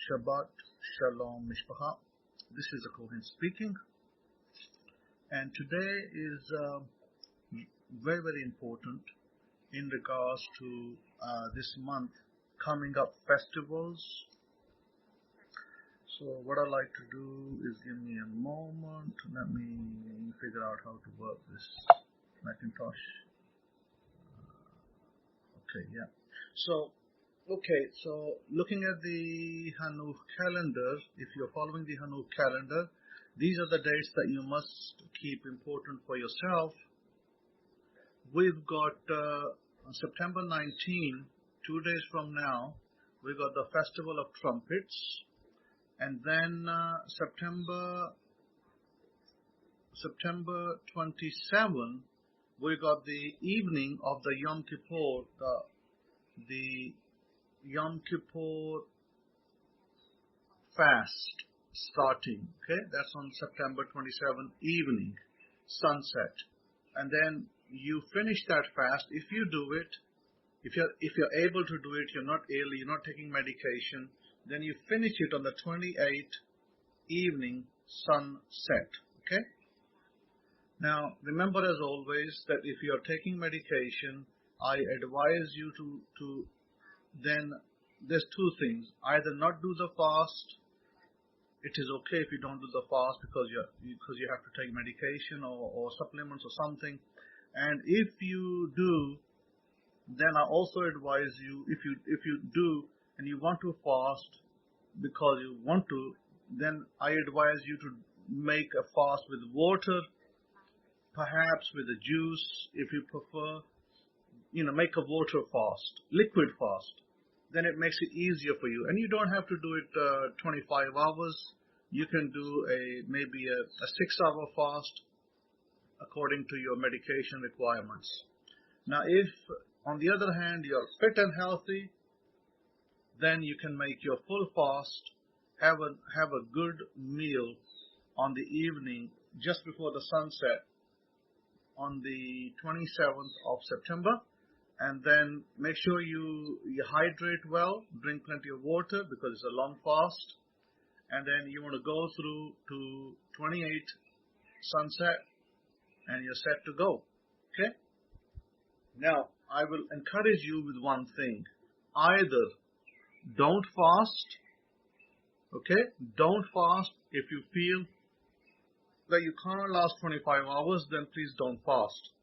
Shabbat Shalom Mishpacha. This is a Kohen speaking, and today is very, very important in regards to this month coming up festivals. So what I like to do is give me a moment. Let me figure out how to work this Macintosh. Okay, yeah. So looking at the Hanuk calendar, if you're following the Hanuk calendar, these are the dates that you must keep important for yourself. We've got on September 19, 2 days from now, we've got the Festival of Trumpets, and then September 27, we got the evening of the Yom Kippur, the Yom Kippur fast starting. Okay, that's on September 27 evening, sunset, and then you finish that fast. If you do it, if you're able to do it, you're not ill, you're not taking medication, then you finish it on the 28th evening sunset. Okay. Now remember, as always, that if you are taking medication, I advise you to then there's two things: either not do the fast. It is okay if you don't do the fast because you have to take medication or supplements or something. And if you do, then I also advise you, if you do and you want to fast because you want to, then I advise you to make a fast with water, perhaps with a juice if you prefer. Make a water fast, liquid fast. Then it makes it easier for you, and you don't have to do it 25 hours. You can do maybe a 6-hour fast according to your medication requirements. Now, if on the other hand you're fit and healthy, then you can make your full fast, have a good meal on the evening just before the sunset on the 27th of September. And then make sure you hydrate well, drink plenty of water because it's a long fast. And then you want to go through to 28 sunset and you're set to go. Okay? Now, I will encourage you with one thing. Either don't fast, okay? Don't fast. If you feel that you can't last 25 hours, then please don't fast.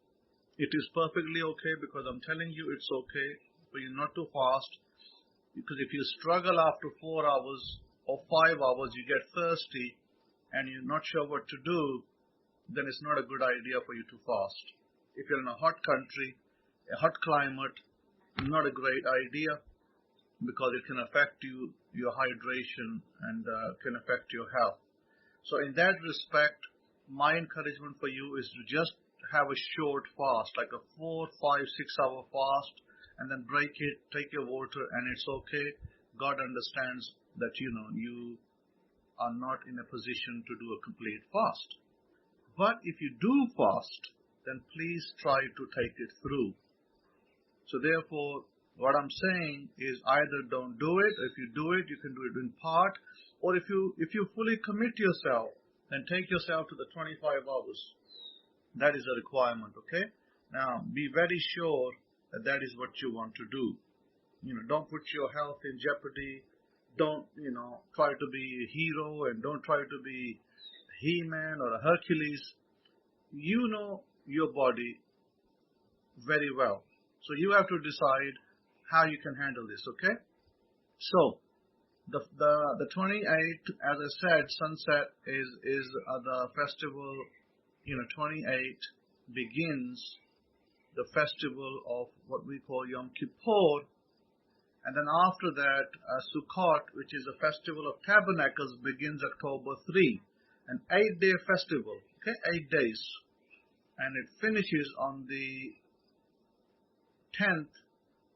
It is perfectly okay, because I'm telling you it's okay for you not to fast, because if you struggle after 4 hours or 5 hours, you get thirsty and you're not sure what to do, then it's not a good idea for you to fast. If you're in a hot country, a hot climate, not a great idea, because it can affect your hydration and can affect your health. So in that respect, my encouragement for you is to just have a short fast, like a 4, 5, 6-hour fast, and then break it, take your water, and it's okay. God understands that you are not in a position to do a complete fast. But if you do fast, then please try to take it through. So therefore, what I'm saying is either don't do it, or if you do it, you can do it in part, or if you fully commit yourself, then take yourself to the 25 hours. That is a requirement, okay? Now, be very sure that is what you want to do. Don't put your health in jeopardy. Don't, try to be a hero, and don't try to be He-Man or a Hercules. You know your body very well. So you have to decide how you can handle this, okay? So, the 28th, as I said, sunset is the festival. 28 begins the festival of what we call Yom Kippur, and then after that, Sukkot, which is a festival of tabernacles, begins October 3, an 8-day festival, okay, 8 days, and it finishes on the 10th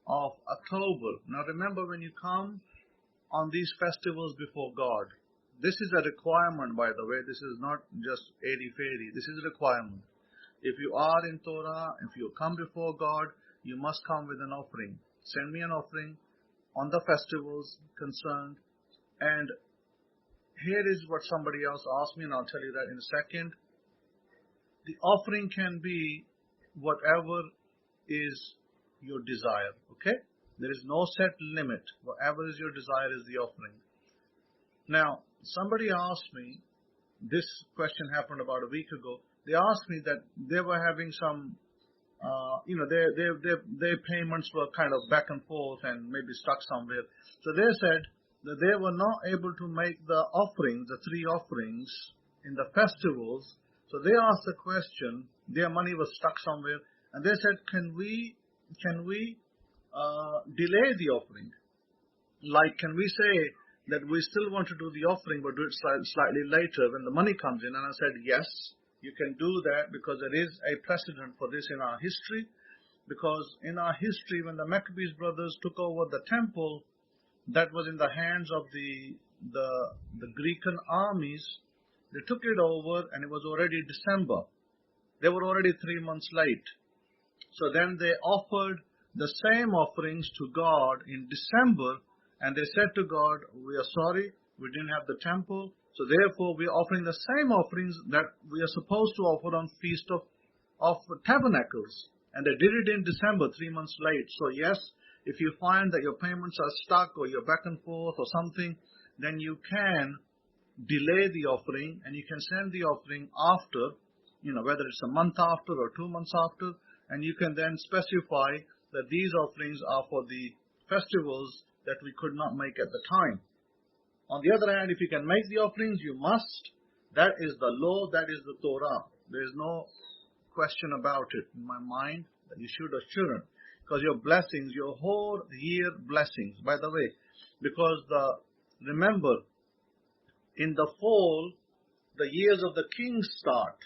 of October. Now remember, when you come on these festivals before God, this is a requirement, by the way. This is not just airy-fairy. This is a requirement. If you are in Torah, if you come before God, you must come with an offering. Send me an offering on the festivals concerned, And here is what somebody else asked me, and I'll tell you that in a second. The offering can be whatever is your desire, okay? There is no set limit. Whatever is your desire is the offering. Now, somebody asked me, this question happened about a week ago. They asked me that they were having some, their payments were kind of back and forth and maybe stuck somewhere. So they said that they were not able to make the offerings, the 3 offerings in the festivals. So they asked the question, their money was stuck somewhere, and they said, can we delay the offering? Like, can we say that we still want to do the offering but do it slightly later when the money comes in? And I said, yes, you can do that, because there is a precedent for this in our history. Because in our history, when the Maccabees brothers took over the temple, that was in the hands of the Greek armies. They took it over, and it was already December. They were already 3 months late. So then they offered the same offerings to God in December, and they said to God, we are sorry, we didn't have the temple, so therefore we are offering the same offerings that we are supposed to offer on Feast of Tabernacles. And they did it in December, 3 months late. So yes, if you find that your payments are stuck, or you're back and forth or something, then you can delay the offering, and you can send the offering after, whether it's a month after or 2 months after, and you can then specify that these offerings are for the festivals that we could not make at the time. On the other hand, if you can make the offerings, you must. That is the law, that is the Torah. There is no question about it in my mind that you should or shouldn't, because your blessings, your whole year blessings, by the way, because remember, in the fall, the years of the kings start.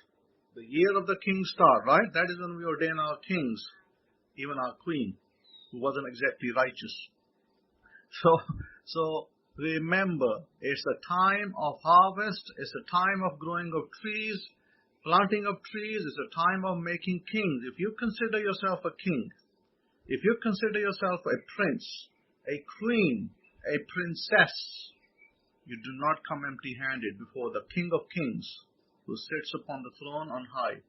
The year of the kings start, right? That is when we ordain our kings, even our queen, who wasn't exactly righteous. So remember, it's a time of harvest, it's a time of growing of trees, planting of trees, it's a time of making kings. If you consider yourself a king, if you consider yourself a prince, a queen, a princess, you do not come empty-handed before the King of Kings, who sits upon the throne on high.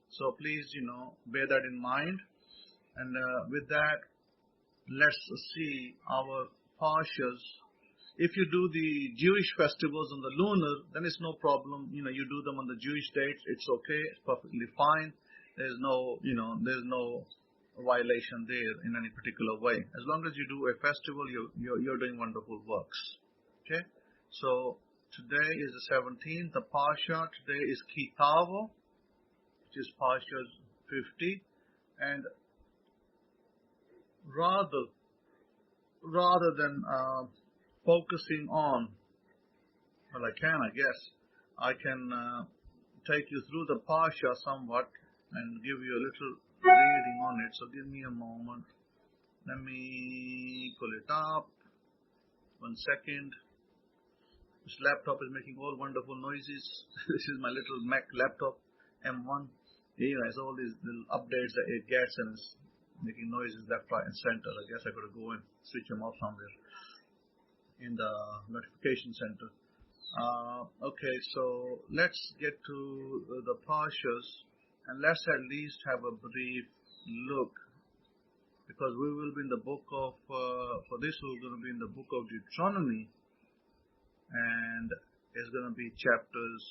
So please, bear that in mind. And with that, let's see our Parshas. If you do the Jewish festivals on the lunar, then it's no problem. You do them on the Jewish dates. It's okay. It's perfectly fine. There's no violation there in any particular way. As long as you do a festival, you're doing wonderful works. Okay. So today is the 17th. The Parsha today is Kitavo, which is Parsha 50, and rather than focusing on, I can take you through the Parsha somewhat and give you a little reading on it. So give me a moment. Let me pull it up. 1 second. This laptop is making all wonderful noises. This is my little Mac laptop, M1. It has all these little updates that it gets, and it's making noises left, right, and center. I guess I got to go and switch them off somewhere in the notification center. Okay, so let's get to the Parshas, and let's at least have a brief look, because we will be in the book of, for this we're going to be in the book of Deuteronomy, and it's going to be chapters,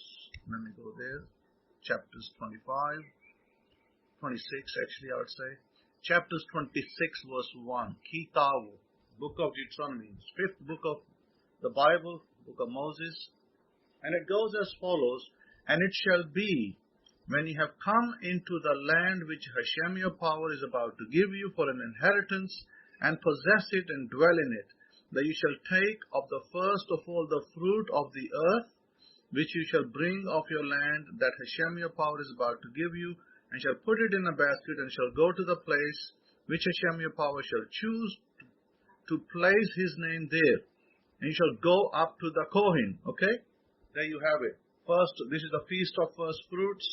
let me go there, chapters 25, 26 actually I would say, chapters 26 verse 1, Kitavu, book of Deuteronomy, 5th book of the Bible, book of Moses, and it goes as follows, and it shall be, when you have come into the land which Hashem your power is about to give you for an inheritance, and possess it and dwell in it, that you shall take of the first of all the fruit of the earth, which you shall bring of your land, that Hashem your power is about to give you, and shall put it in a basket, and shall go to the place which Hashem your power shall choose to place his name there. And you shall go up to the Kohen. Okay? There you have it. First, this is the feast of first fruits.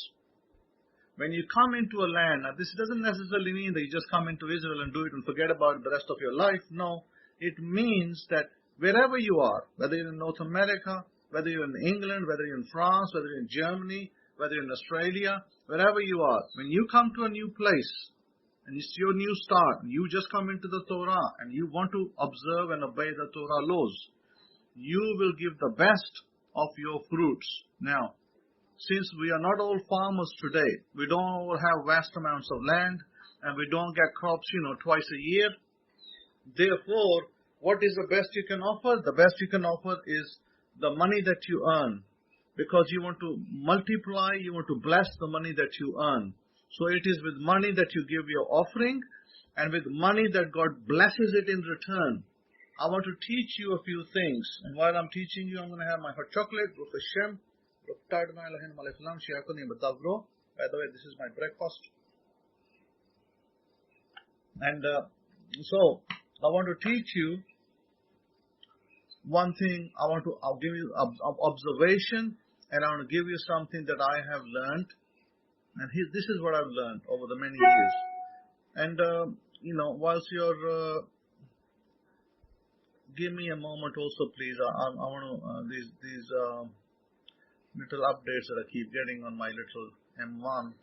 When you come into a land, now this doesn't necessarily mean that you just come into Israel and do it and forget about it the rest of your life. No. It means that wherever you are, whether you're in North America, whether you're in England, whether you're in France, whether you're in Germany, whether you're in Australia, wherever you are, when you come to a new place, and it's your new start, and you just come into the Torah, and you want to observe and obey the Torah laws, you will give the best of your fruits. Now, since we are not all farmers today, we don't all have vast amounts of land, and we don't get crops, twice a year. Therefore, what is the best you can offer? The best you can offer is the money that you earn, because you want to multiply, you want to bless the money that you earn. So it is with money that you give your offering, and with money that God blesses it in return. I want to teach you a few things, and while I'm teaching you, I'm going to have my hot chocolate. By the way, this is my breakfast. And so I want to teach you one thing. I'll give you observation, and I want to give you something that I have learned. And this is what I've learned over the many years. And whilst you're give me a moment also, please. I want to these little updates that I keep getting on my little M1.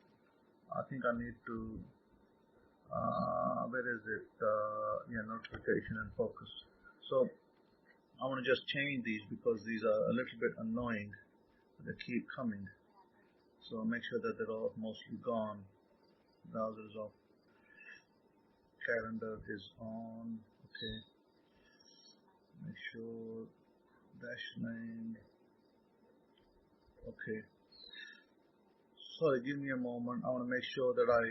I think I need to. Where is it? Notification and focus. So I want to just change these because these are a little bit annoying. They keep coming. So make sure that they're all mostly gone. Browser is off. Calendar is on. Okay. Make sure dash name. Okay. Sorry, give me a moment. I want to make sure that I,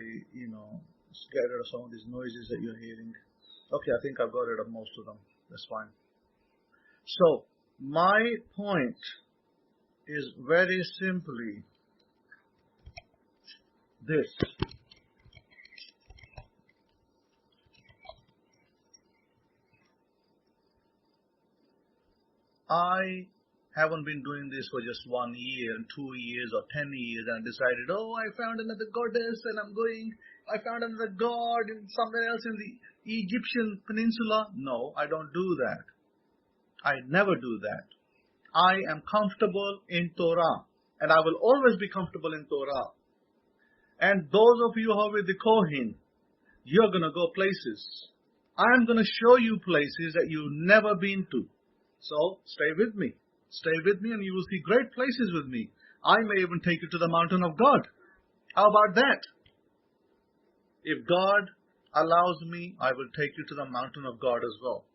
get rid of some of these noises that you're hearing. Okay, I think I've got rid of most of them. That's fine. So, my point is very simply this. I haven't been doing this for just 1 year and 2 years or 10 years and decided, I found another goddess and I found another god in somewhere else in the Egyptian peninsula. No, I don't do that. I never do that. I am comfortable in Torah, and I will always be comfortable in Torah. And those of you who are with the Kohen, you're going to go places. I'm going to show you places that you've never been to. So stay with me. Stay with me and you will see great places with me. I may even take you to the mountain of God. How about that? If God allows me, I will take you to the mountain of God as well.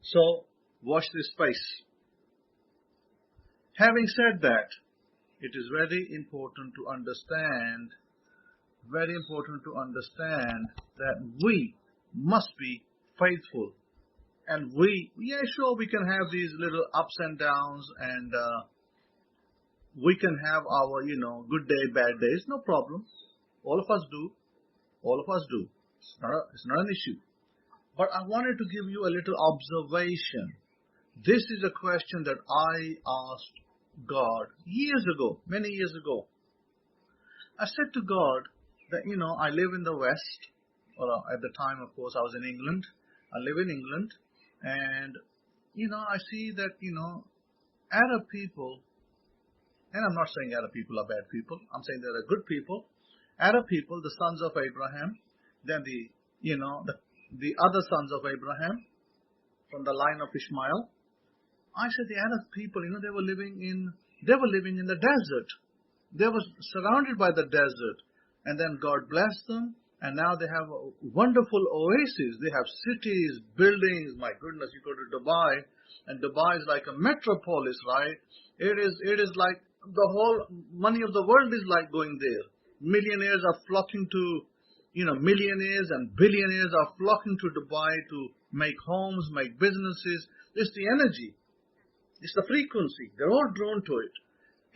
So watch this space. Having said that, it is very important to understand that we must be faithful. And we can have these little ups and downs, and we can have our, good day, bad days, no problem. All of us do. It's not an issue. But I wanted to give you a little observation. This is a question that I asked God years ago, many years ago. I said to God that, I live in the West, or at the time, of course, I was in England. I live in England, and, I see that, Arab people, and I'm not saying Arab people are bad people, I'm saying they're good people. Arab people, the sons of Abraham, then the other sons of Abraham, from the line of Ishmael. I said the Arab people, they were living in the desert. They were surrounded by the desert, and then God blessed them, and now they have a wonderful oasis. They have cities, buildings. My goodness, you go to Dubai, and Dubai is like a metropolis, right? It is like the whole money of the world is like going there. Millionaires are flocking to, millionaires and billionaires are flocking to Dubai to make homes, make businesses. It's the energy. It's the frequency. They're all drawn to it.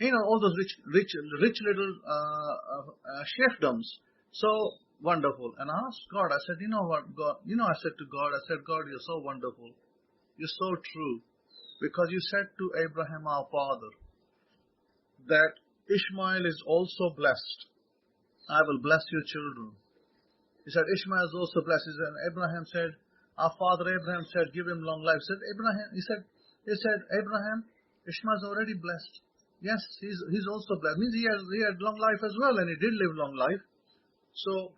All those rich little chiefdoms. So wonderful. And I asked God, I said, God, I said to God, God, you're so wonderful. You're so true. Because you said to Abraham, our father, that Ishmael is also blessed. I will bless your children. He said, Ishmael is also blessed. And Abraham said, Our father Abraham said, give him long life. He said, Abraham, Ishmael's already blessed. Yes, he's also blessed. Means he had long life as well, and he did live long life. So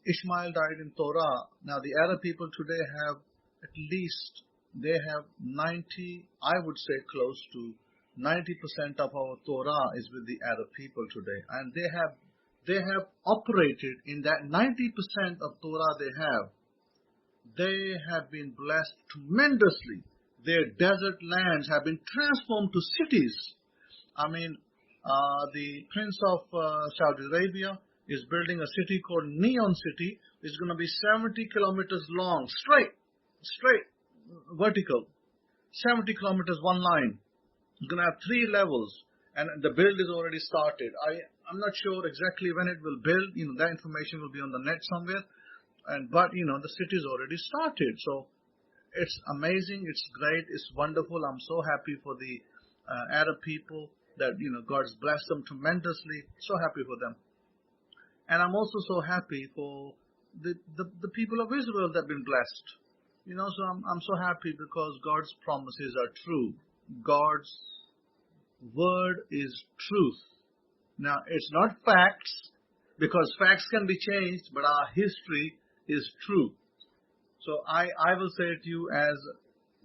Ishmael died in Torah. Now the Arab people today have at least, they have 90, I would say close to 90% of our Torah is with the Arab people today. And they have operated in that 90% of Torah they have been blessed tremendously. Their desert lands have been transformed to cities. I mean, the Prince of Saudi Arabia is building a city called Neon City. It's going to be 70 kilometers long, straight, vertical. 70 kilometers, one line. It's going to have 3 levels, and the build is already started. I'm not sure exactly when it will build. That information will be on the net somewhere. But the city is already started. So it's amazing. It's great. It's wonderful. I'm so happy for the Arab people that God's blessed them tremendously. So happy for them. And I'm also so happy for the people of Israel that have been blessed. So I'm so happy because God's promises are true. God's word is truth. Now, it's not facts, because facts can be changed, but our history is true. So I will say to you, as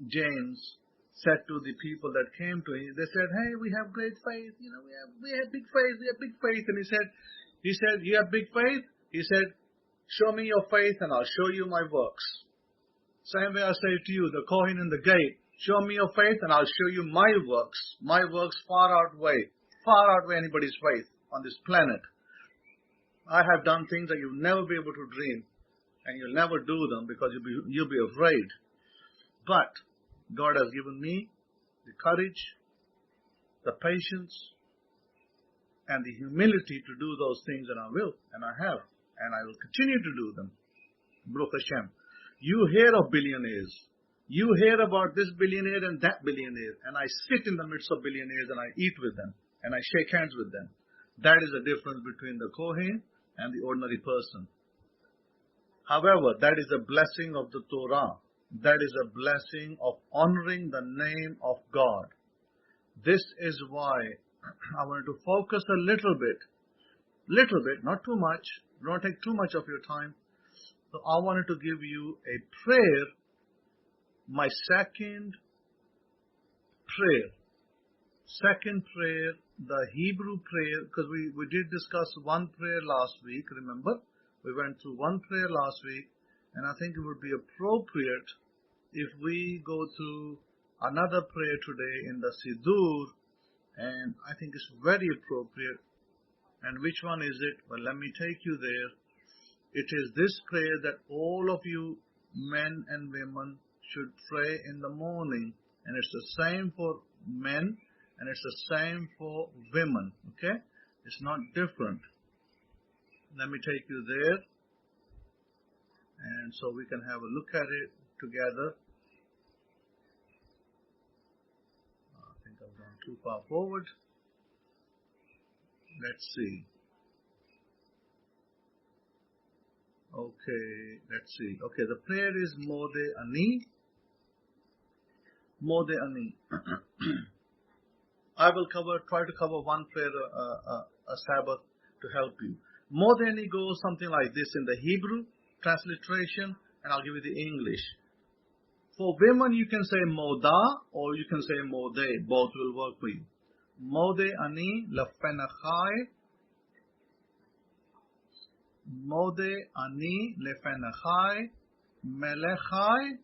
James said to the people that came to him, they said, hey, we have great faith. We have big faith. And he said, you have big faith? He said, show me your faith and I'll show you my works. Same way I say to you, the Kohen in the gate, show me your faith and I'll show you my works. My works far outweigh anybody's faith on this planet. I have done things that you'll never be able to dream, and you'll never do them because you'll be afraid. But God has given me the courage, the patience, and the humility to do those things, and I will, and I have, and I will continue to do them. Baruch Hashem. You hear of billionaires. You hear about this billionaire and that billionaire, and I sit in the midst of billionaires and I eat with them, and I shake hands with them. That is the difference between the Kohen and the ordinary person. However, that is a blessing of the Torah. That is a blessing of honoring the name of God. This is why I wanted to focus a little bit, not too much. Don't take too much of your time. So I wanted to give you a prayer, my second prayer, the Hebrew prayer, because we did discuss one prayer last week, remember? We went through one prayer last week, and I think it would be appropriate if we go through another prayer today in the Siddur, and I think it's very appropriate. And which one is it? Well, let me take you there. It is this prayer that all of you men and women should pray in the morning, and it's the same for men and it's the same for women, okay? It's not different. Let me take you there, and so we can have a look at it together. I think I've gone too far forward. Let's see. Okay, let's see. Okay, the prayer is Modeh Ani. Modeh Ani. I will try to cover one prayer a Sabbath to help you. Modeh Ani goes something like this in the Hebrew transliteration, and I'll give you the English. For women, you can say Moda or you can say Modeh. Both will work for you. Modeh Ani lefenachai. Modeh Ani lefenachai melechai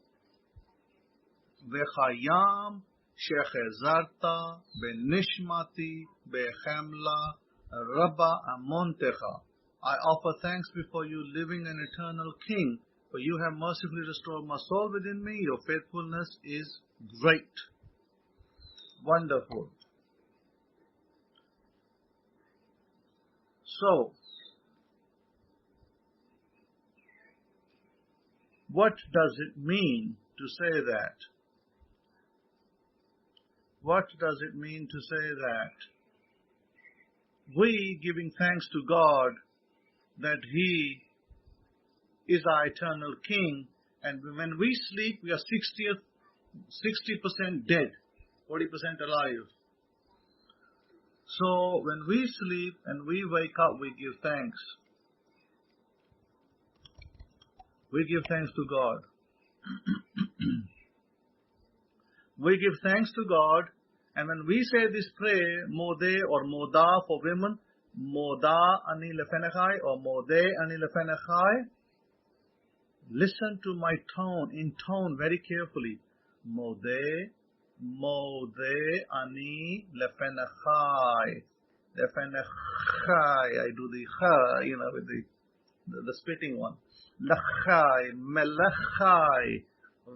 v'chayam shechezarta benishmati bechemla rabba amontecha. I offer thanks before you, living and eternal King, for you have mercifully restored my soul within me. Your faithfulness is great. Wonderful. So, what does it mean to say that? What does it mean to say that? We giving thanks to God that He is our eternal King. And when we sleep, we are 60% dead, 40% alive. So when we sleep and we wake up, we give thanks. We give thanks to God. We give thanks to God. And when we say this prayer, Modeh or Moda for women, Moda ani lefenechai or Modeh ani lefenechai, listen to my tone, in tone very carefully. Modeh, Modeh ani lefenechai. Lefenechai, I do the cha, with the spitting one. Lechai, melechai,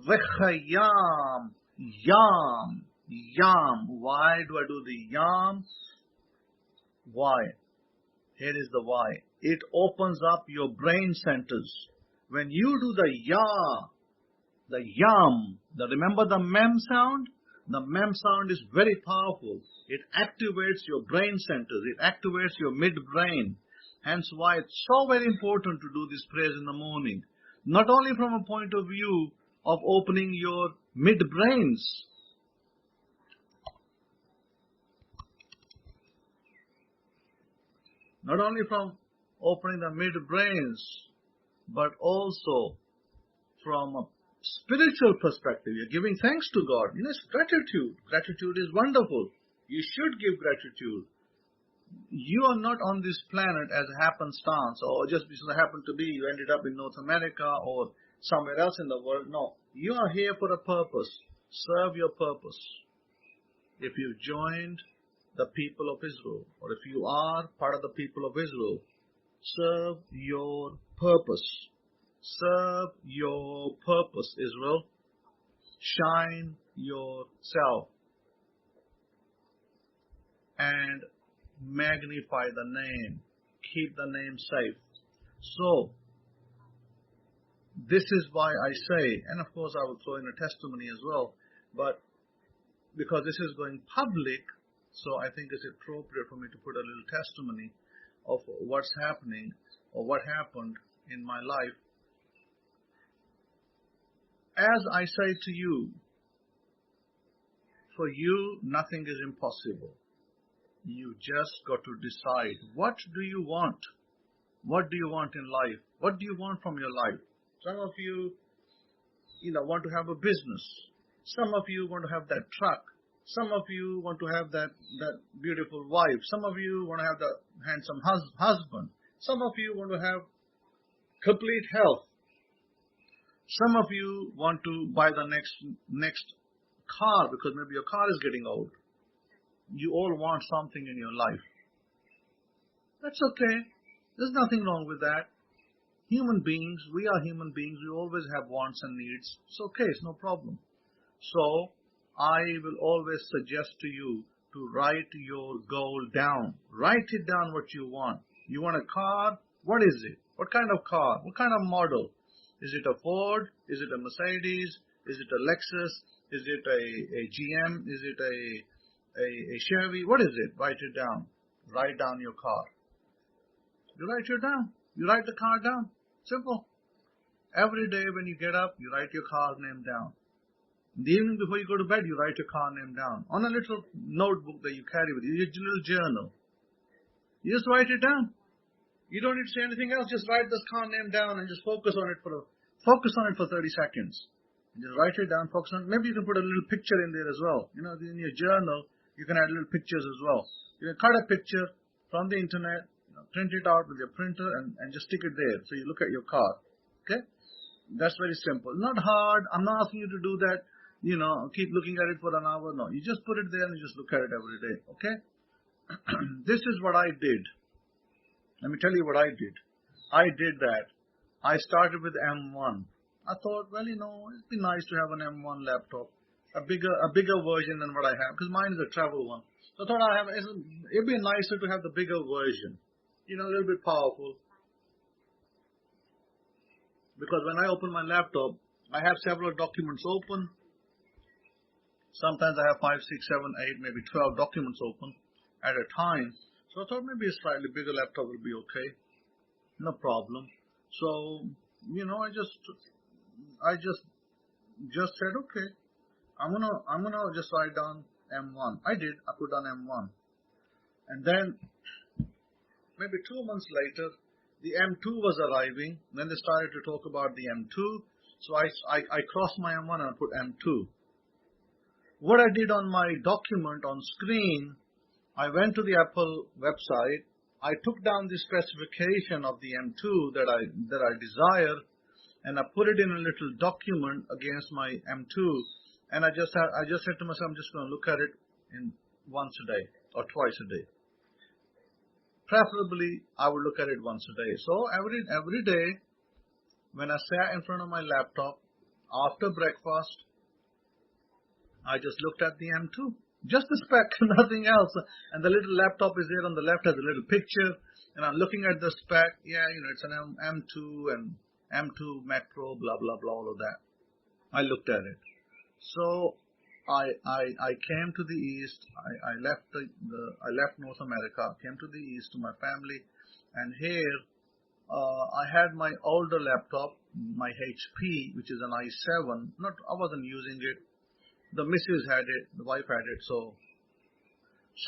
vechayam, yam. Yam. Why do I do the yam? Why? Here is the why. It opens up your brain centers. When you do the yam, remember the mem sound? The mem sound is very powerful. It activates your brain centers. It activates your midbrain. Hence why it's so very important to do these prayers in the morning. Not only from a point of view of opening your midbrains, not only from opening the midbrains, but also from a spiritual perspective. You're giving thanks to God. It's gratitude. Gratitude is wonderful. You should give gratitude. You are not on this planet as a happenstance, or just because it happened to be you ended up in North America or somewhere else in the world. No, you are here for a purpose. Serve your purpose. If you joined the people of Israel, or if you are part of the people of Israel, serve your purpose. Serve your purpose, Israel. Shine yourself and magnify the name. Keep the name safe. So, this is why I say, and of course I will throw in a testimony as well, but because this is going public, so I think it's appropriate for me to put a little testimony of what's happening or what happened in my life. As I say to you, for you, nothing is impossible. You just got to decide, what do you want? What do you want in life? What do you want from your life? Some of you, want to have a business. Some of you want to have that truck. Some of you want to have that beautiful wife. Some of you want to have the handsome husband. Some of you want to have complete health. Some of you want to buy the next car because maybe your car is getting old. You all want something in your life. That's okay. There's nothing wrong with that. Human beings, we are human beings. We always have wants and needs. It's okay. It's no problem. So, I will always suggest to you to write your goal down. Write it down what you want. You want a car? What is it? What kind of car? What kind of model? Is it a Ford? Is it a Mercedes? Is it a Lexus? Is it a GM? Is it a Chevy? What is it? Write it down. Write down your car. You write it down. You write the car down. Simple. Every day when you get up, you write your car's name down. In the evening before you go to bed, you write your car name down. On a little notebook that you carry with you, your little journal. You just write it down. You don't need to say anything else. Just write this car name down and just focus on it for 30 seconds. And just write it down, focus on it. Maybe you can put a little picture in there as well. In your journal, you can add little pictures as well. You can cut a picture from the internet, print it out with your printer and just stick it there. So you look at your car. Okay? That's very simple. Not hard. I'm not asking you to do that, keep looking at it for an hour. No, you just put it there and you just look at it every day. Okay? This is what I did. Let me tell you what I did. I did that. I started with M1. I thought, well, it'd be nice to have an M1 laptop, a bigger version than what I have, because mine is a travel one. So I thought it'd be nicer to have the bigger version, a little bit powerful. Because when I open my laptop, I have several documents open. Sometimes I have 5, 6, 7, 8, maybe 12 documents open at a time. So I thought maybe a slightly bigger laptop will be okay. No problem. So I just said, okay, I'm gonna just write down M1. I did. I put down M1, and then maybe 2 months later, the M2 was arriving. Then they started to talk about the M2. So I crossed my M1 and I put M2. What I did on my document on screen, I went to the Apple website. I took down the specification of the M2 that I desire, and I put it in a little document against my M2. And I just said to myself, I'm just going to look at it in once a day or twice a day. Preferably, I would look at it once a day. So every day, when I sat in front of my laptop after breakfast, I just looked at the M2, just the spec, nothing else. And the little laptop is there on the left, has a little picture, and I'm looking at the spec. Yeah, it's an M2 and M2 Metro, blah blah blah, all of that. I looked at it. So I came to the east. I left I left North America, came to the east to my family, and here I had my older laptop, my HP, which is an i7. I wasn't using it. The missus had it, the wife had it. So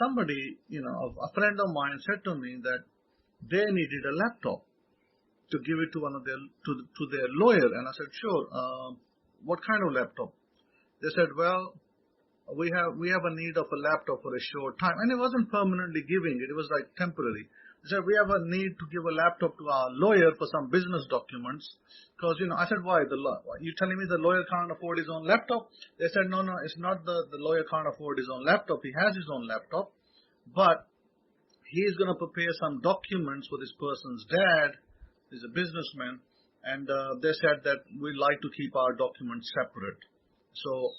somebody, a friend of mine said to me that they needed a laptop to give it to one of to their lawyer, and I said, sure. What kind of laptop? They said, well, we have a need of a laptop for a short time, and it wasn't permanently giving it was like temporary. They said, we have a need to give a laptop to our lawyer for some business documents, because I said, why? You telling me the lawyer can't afford his own laptop? They said, no, it's not the lawyer can't afford his own laptop. He has his own laptop, but he's going to prepare some documents for this person's dad. He's a businessman, and they said that we'd like to keep our documents separate. So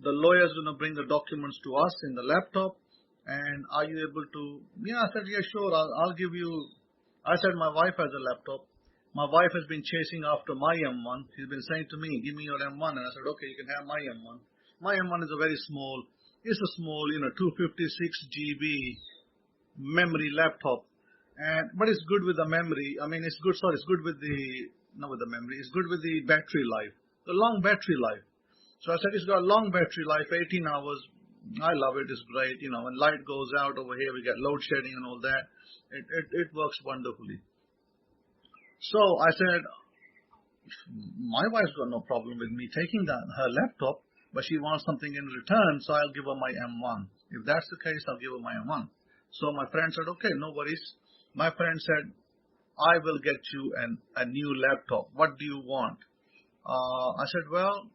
the lawyer's going to bring the documents to us in the laptop, and are you able to? Yeah, I said, yeah, sure, I'll give you. I said, my wife has a laptop. My wife has been chasing after my M1. She's been saying to me, give me your M1. And I said, okay, you can have my M1. My M1 is it's a small, 256 GB memory laptop. But it's good with the memory. I mean, it's good with not with the memory. It's good with the battery life, the long battery life. So I said, it's got a long battery life, 18 hours. I love it. It's great. When light goes out over here, we get load shedding and all that. It works wonderfully. So I said, my wife's got no problem with me taking her laptop, but she wants something in return, so I'll give her my M1. If that's the case, I'll give her my M1. So my friend said, okay, no worries. My friend said, I will get you a new laptop. What do you want? I said, well,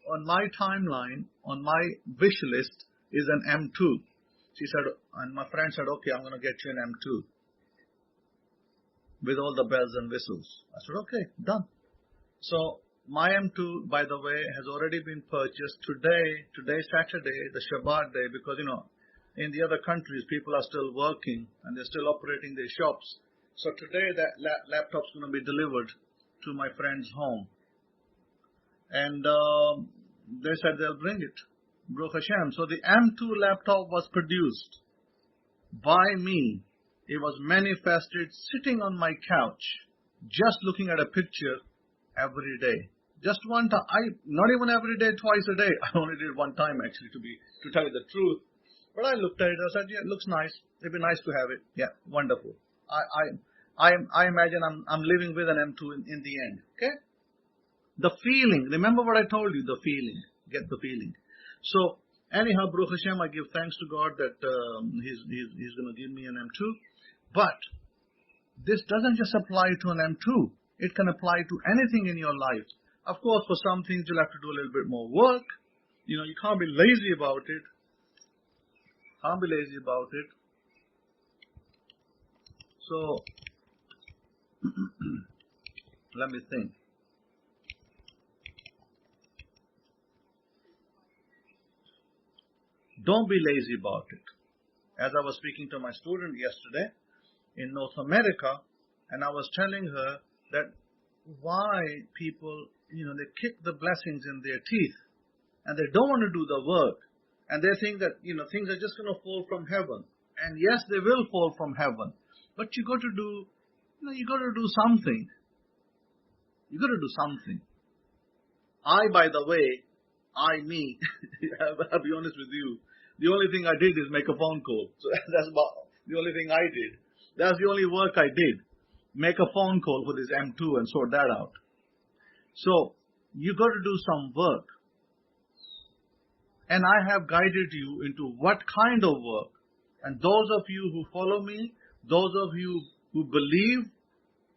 on my timeline, on my wish list is an M2. She said, and my friend said, okay, I'm going to get you an M2 with all the bells and whistles. I said, okay, done. So my M2, by the way, has already been purchased today Saturday, the Shabbat day, because, in the other countries, people are still working and they're still operating their shops. So today that laptop's going to be delivered to my friend's home. And they said they'll bring it. Baruch Hashem. So the M2 laptop was produced by me. It was manifested sitting on my couch, just looking at a picture every day. Just one time. Not even every day, twice a day. I only did one time actually, to tell you the truth. But I looked at it. I said, yeah, it looks nice. It'd be nice to have it. Yeah, wonderful. I imagine I'm living with an M2 in the end. Okay. The feeling, remember what I told you, the feeling, get the feeling. So, anyhow, Baruch Hashem, I give thanks to God that He's going to give me an M2. But this doesn't just apply to an M2. It can apply to anything in your life. Of course, for some things, you'll have to do a little bit more work. You can't be lazy about it. So, let me think. Don't be lazy about it. As I was speaking to my student yesterday in North America, and I was telling her that why people, they kick the blessings in their teeth, and they don't want to do the work, and they think that, things are just going to fall from heaven. And yes, they will fall from heaven, but you got to do something. You got to do something. By the way, me, I'll be honest with you, the only thing I did is make a phone call. So that's about the only thing I did. That's the only work I did. Make a phone call for this M2 and sort that out. So, you got to do some work. And I have guided you into what kind of work. And those of you who follow me, those of you who believe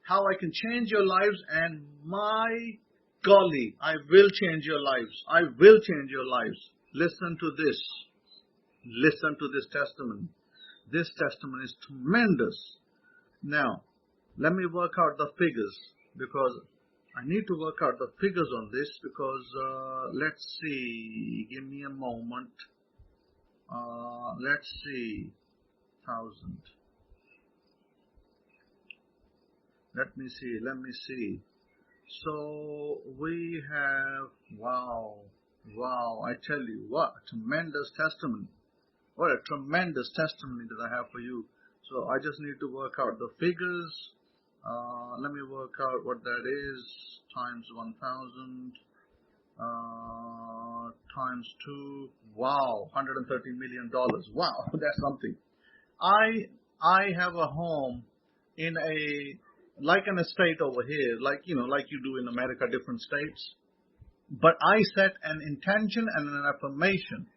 how I can change your lives, and my golly, I will change your lives. I will change your lives. Listen to this. Listen to this testimony. This testimony is tremendous. Now, let me work out the figures, because I need to work out the figures on this, because let's see, give me a moment. Let's see, 1,000. Let me see. So we have, wow, I tell you, what a tremendous testimony. What a tremendous testimony that I have for you. So I just need to work out the figures. Let me work out what that is. Times 1,000 times 2. Wow, $130 million. Wow, that's something. I have a home in like an estate over here, like you do in America, different states. But I set an intention and an affirmation.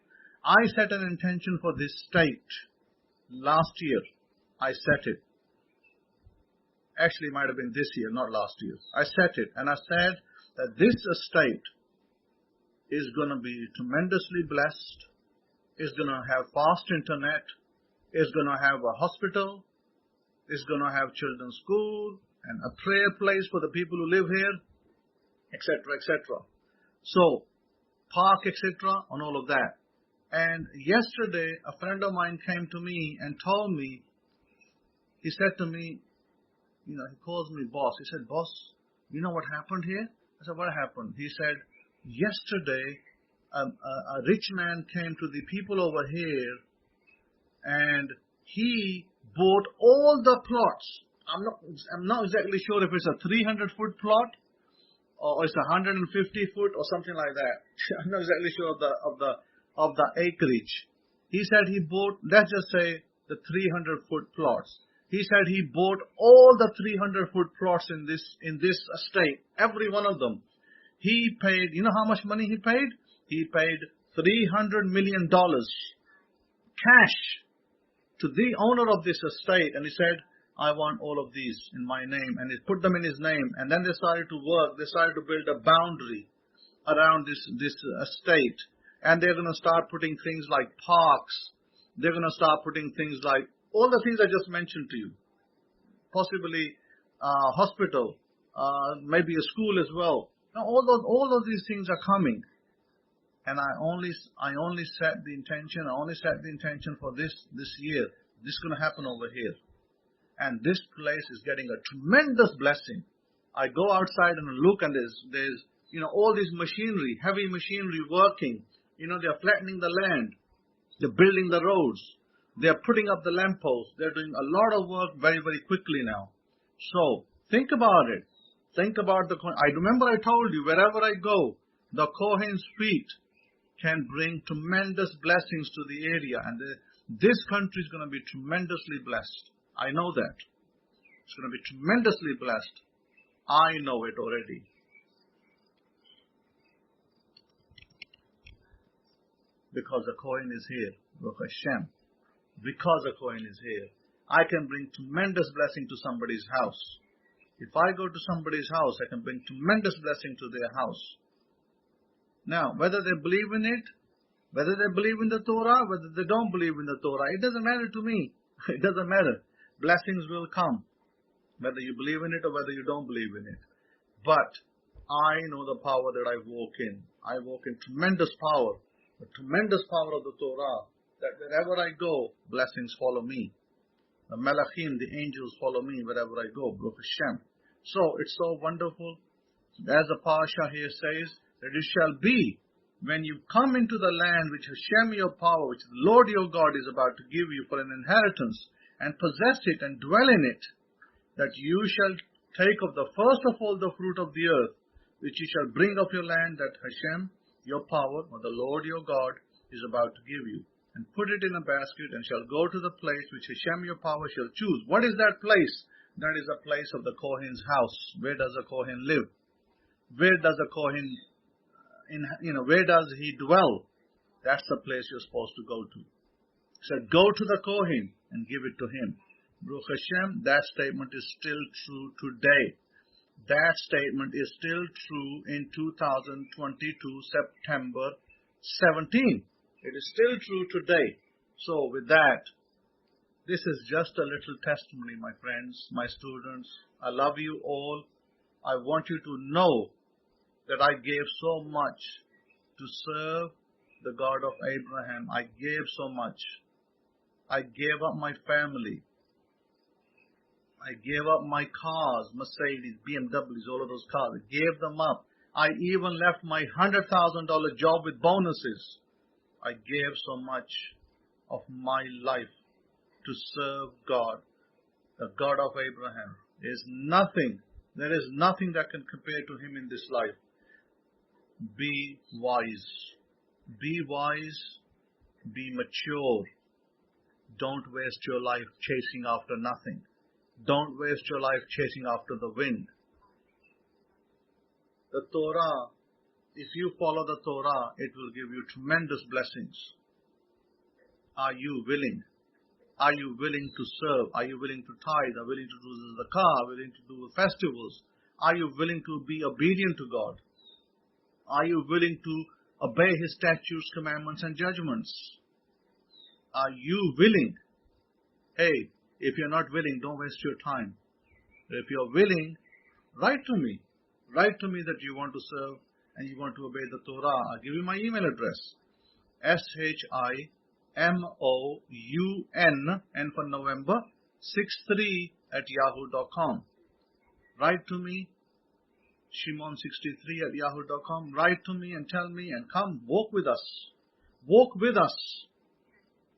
I set an intention for this state last year. I set it. Actually, it might have been this year, not last year. I set it, and I said that this estate is going to be tremendously blessed, is going to have fast internet, is going to have a hospital, is going to have children's school, and a prayer place for the people who live here, etc., etc. So, park, etc., and all of that. And yesterday, a friend of mine came to me and told me, he said to me, he calls me boss. He said, boss, you know what happened here? I said, what happened? He said, yesterday, a rich man came to the people over here, and he bought all the plots. I'm not exactly sure if it's a 300-foot plot or it's a 150-foot or something like that. I'm not exactly sure of the acreage. He said he bought, let's just say, the 300-foot plots. He said he bought all the 300-foot plots in this estate, every one of them. He paid, you know how much money he paid? He paid $300 million cash to the owner of this estate, and he said, I want all of these in my name, and he put them in his name. And then they started to work. They started to build a boundary around this estate, and they're going to start putting things like parks. They're going to start putting things like all the things I just mentioned to you, possibly hospital, maybe a school as well. Now, all of these things are coming, and I only set the intention. I only set the intention for this year. This is going to happen over here. And this place is getting a tremendous blessing. I go outside and look, and there's all this machinery, heavy machinery working. They're flattening the land. They're building the roads. They're putting up the lampposts. They're doing a lot of work very, very quickly now. So think about it. Think about I remember I told you, wherever I go, the Kohen's feet can bring tremendous blessings to the area. And this country is going to be tremendously blessed. I know that. It's going to be tremendously blessed. I know it already. Because the Kohen is here. Baruch Hashem. Because the Kohen is here, I can bring tremendous blessing to somebody's house. If I go to somebody's house, I can bring tremendous blessing to their house. Now, whether they believe in it, whether they believe in the Torah, whether they don't believe in the Torah, it doesn't matter to me. It doesn't matter. Blessings will come, whether you believe in it or whether you don't believe in it. But I know the power that I walk in. I walk in tremendous power, the tremendous power of the Torah, that wherever I go, blessings follow me. The Malachim, the angels follow me wherever I go. Baruch Hashem. So it's so wonderful. As the Parasha here says, that it shall be when you come into the land which Hashem your power, which the Lord your God is about to give you for an inheritance, and possess it and dwell in it, that you shall Take of the first of all the fruit of the earth, which ye shall bring of your land, that Hashem, your power, or the Lord your God, is about to give you. And put it in a basket, and shall go to the place which Hashem your power shall choose. What is that place? That is a place of the Kohen's house. Where does a Kohen live? Where does a Kohen, where does he dwell? That's the place you're supposed to go to. So go to the Kohen and give it to him. Baruch Hashem, that statement is still true today. That statement is still true in 2022, September 17. It is still true today. So with that, this is just a little testimony, my friends, my students. I love you all. I want you to know that I gave so much to serve the God of Abraham. I gave so much. I gave up my family. I gave up my cars, Mercedes, BMWs, all of those cars. I gave them up. I even left my $100,000 job with bonuses. I gave so much of my life to serve God, the God of Abraham. There is nothing that can compare to him in this life. Be wise. Be wise. Be mature. Don't waste your life chasing after nothing. Don't waste your life chasing after the wind. The Torah, if you follow the Torah, it will give you tremendous blessings. Are you willing? Are you willing to serve? Are you willing to tithe? Are you willing to do the zakah? Willing to do festivals? Are you willing to be obedient to God? Are you willing to obey His statutes, commandments, and judgments? Are you willing? Hey, if you're not willing, don't waste your time. If you're willing, write to me. Write to me that you want to serve and you want to obey the Torah. I'll give you my email address. SHIMOUN, N for November, 63@yahoo.com. Write to me, Shimon63@yahoo.com. Write to me and tell me and come walk with us. Walk with us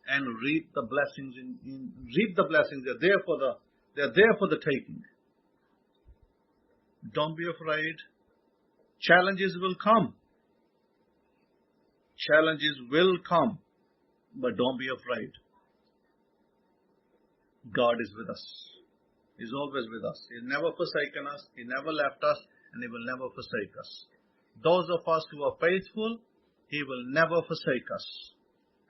and reap the blessings. Reap the blessings. They're there for the taking. Don't be afraid. Challenges will come. Challenges will come. But don't be afraid. God is with us. He's always with us. He's never forsaken us. He never left us. And He will never forsake us. Those of us who are faithful, He will never forsake us.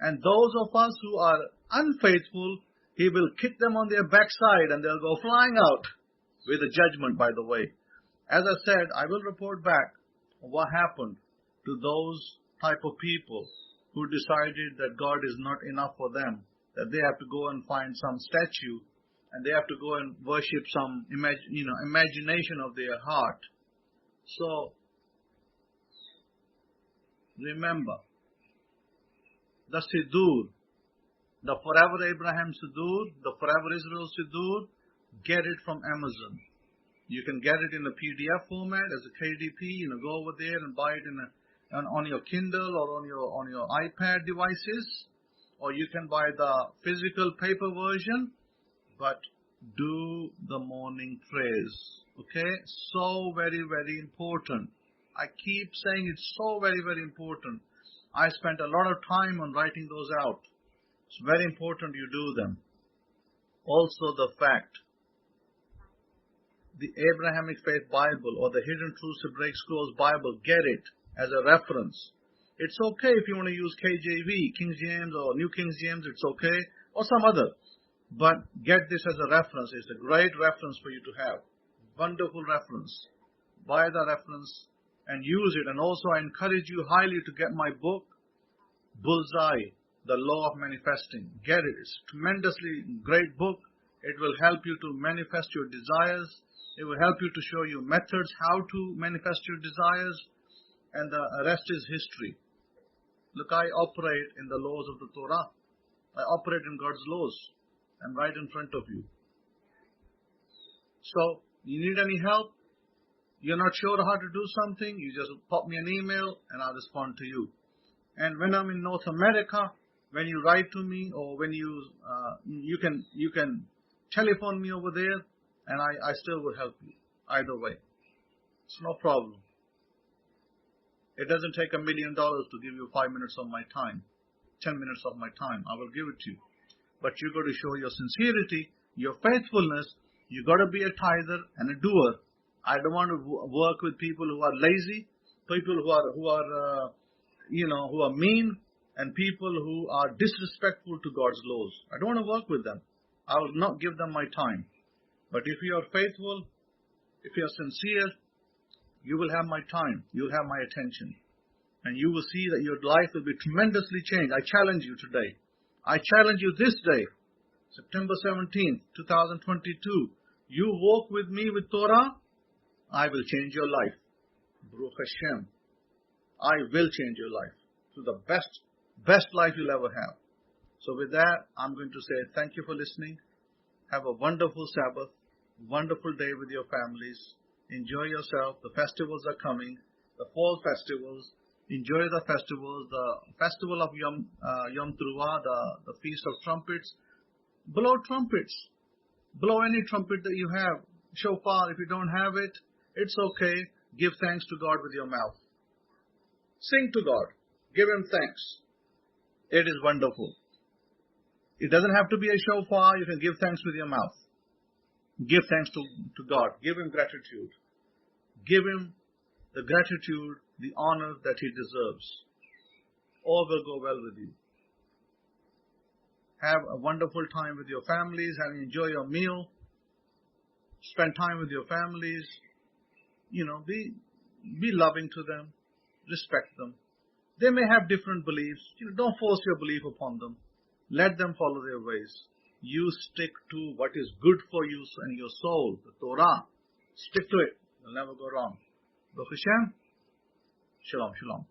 And those of us who are unfaithful, He will kick them on their backside and they'll go flying out with a judgment, by the way. As I said, I will report back what happened to those type of people who decided that God is not enough for them, that they have to go and find some statue and they have to go and worship some imagination of their heart. So, remember, the Siddur, the Forever Abraham Siddur, the Forever-Israel Siddur, get it from Amazon. You can get it in a PDF format as a KDP. Go over there and buy it on your Kindle or on your iPad devices, or you can buy the physical paper version. But do the morning prayers. Okay, so very, very important. I keep saying it's so very, very important. I spent a lot of time on writing those out. It's very important you do them. Also the fact, the Abrahamic-Faith Bible or the Hidden Truths Hebraic Scrolls Bible, get it as a reference. It's okay if you want to use KJV, King James or New King James, it's okay, or some other. But get this as a reference. It's a great reference for you to have. Wonderful reference. Buy the reference and use it. And also I encourage you highly to get my book, Bullseye, The Law of Manifesting. Get it. It's a tremendously great book. It will help you to manifest your desires. It will help you to show you methods how to manifest your desires. And the rest is history. Look, I operate in the laws of the Torah. I operate in God's laws. I'm right in front of you. So, you need any help? You're not sure how to do something? You just pop me an email and I'll respond to you. And when I'm in North America, when you write to me or when you can telephone me over there, and I still will help you. either way. It's no problem. It doesn't take $1 million to give you 5 minutes of my time, 10 minutes of my time. I will give it to you. But you got to show your sincerity, your faithfulness. You got to be a tither and a doer. I don't want to work with people who are lazy, people who are mean, and people who are disrespectful to God's laws. I don't want to work with them. I will not give them my time. But if you are faithful, if you are sincere, you will have my time. You will have my attention. And you will see that your life will be tremendously changed. I challenge you today. I challenge you this day, September 17th, 2022. You walk with me with Torah, I will change your life. Baruch Hashem. I will change your life to the best life you'll ever have. So with that, I'm going to say thank you for listening. Have a wonderful Sabbath, wonderful day with your families. Enjoy yourself. The festivals are coming, the fall festivals. Enjoy the festivals, the festival of Yom Teruah, the Feast of Trumpets. Blow trumpets. Blow any trumpet that you have. Shofar, if you don't have it, it's okay. Give thanks to God with your mouth. Sing to God. Give Him thanks. It is wonderful. It doesn't have to be a shofar. You can give thanks with your mouth. Give thanks to God. Give Him gratitude. Give Him the gratitude, the honor that He deserves. All will go well with you. Have a wonderful time with your families and enjoy your meal. Spend time with your families. Be loving to them. Respect them. They may have different beliefs. Don't force your belief upon them. Let them follow their ways. You stick to what is good for you and your soul, the Torah. Stick to it. You'll never go wrong. Baruch Hashem. Shalom, shalom.